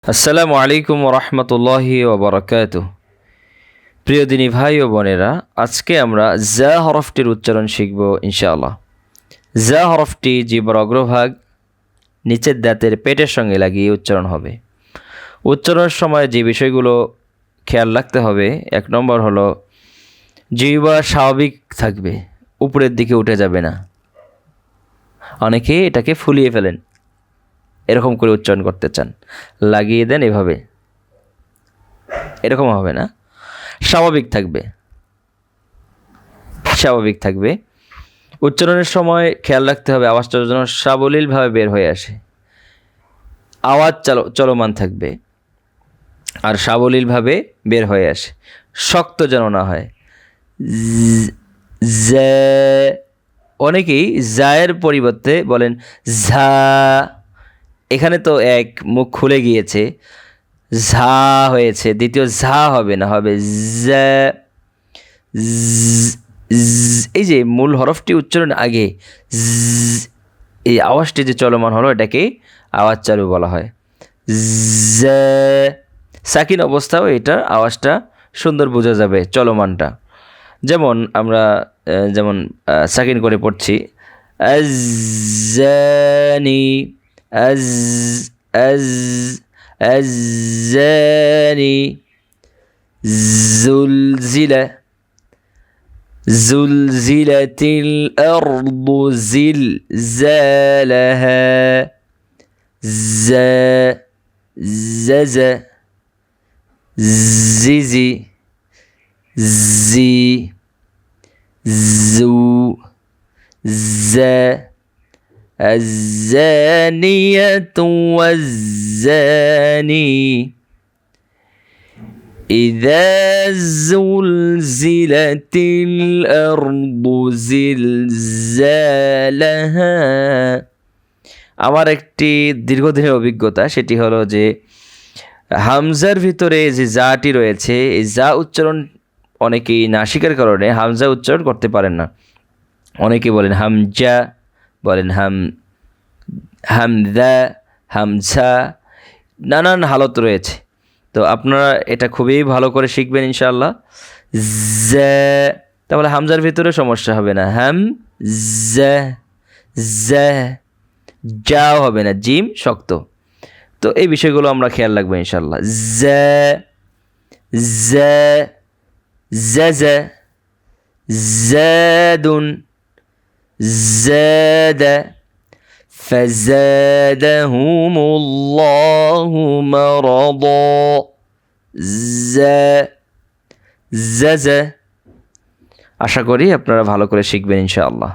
আসসালামু আলাইকুম রহমতুল্লাহি ওবরাকাতুহ। প্রিয় দিনী ভাই ও বোনেরা, আজকে আমরা জা হরফটির উচ্চারণ শিখব ইনশাআল্লাহ। জা হরফটি জিহ্বার অগ্রভাগ নিচের দাঁতের পেটের সঙ্গে লাগিয়ে উচ্চারণ হবে। উচ্চারণের সময় যে বিষয়গুলো খেয়াল রাখতে হবে, 1 নম্বর হলো জিহ্বা স্বাভাবিক থাকবে, উপরের দিকে উঠে যাবে না। অনেকে এটাকে ফুলিয়ে ফেলেন, এরকম করে উচ্চারণ করতে চান, লাগিয়ে দেন এভাবে, এরকম হবে না, স্বাভাবিক থাকবে। উচ্চারণের সময় খেয়াল রাখতে হবে আওয়াজটা যেন সাবলীলভাবে বের হয়ে আসে। আওয়াজ চলমান থাকবে আর সাবলীলভাবে বের হয়ে আসে, শক্ত যেন না হয়। অনেকেই জায়ের পরিবর্তে বলেন ঝা। এখানে তো এক মুখ খুলে গিয়েছে, ঝা হয়েছে, দ্বিতীয় ঝা হবে না, হবে জ্যা। এই যে মূল হরফটি উচ্চারণ আগে এই আওয়াজটি যে চলমান হলো, এটাকে আওয়াজ চালু বলা হয়। সাকিন অবস্থাও এটার আওয়াজটা সুন্দর বোঝা যাবে, চলমানটা। যেমন আমরা সাকিন করে পড়ছি আজ্জানি, আজ্জানি, জুলজিলা, জুলজিলাতিল আরদু জিলজালাহা, জাজা, জিজি, জি, জু, জা, الزانية والزاني إذا زلزلت الأرض زلزالها। আমার একটি দীর্ঘদিনের অভিজ্ঞতা, সেটি হলো যে হামজার ভিতরে যে জাটি রয়েছে, এই জা উচ্চারণ অনেকেই নাসিকার কারণে হামজা উচ্চারণ করতে পারেন না। অনেকে বলেন হামজা, বলেন হামজা, হামজা, নানান হালত রয়েছে। তো আপনারা এটা খুবই ভালো করে শিখবেন ইনশাআল্লাহ। তাহলে হামজার ভিতরে সমস্যা হবে না, যাও হবে না, জিম শক্ত। তো এই বিষয়গুলো আমরা খেয়াল রাখবো ইনশাআল্লাহ। জাদুন, জাদা, ফাযাদাহুমুল্লাহু মারাদা, জাজা। আশা করি আপনারা ভালো করে শিখবেন ইনশাআল্লাহ।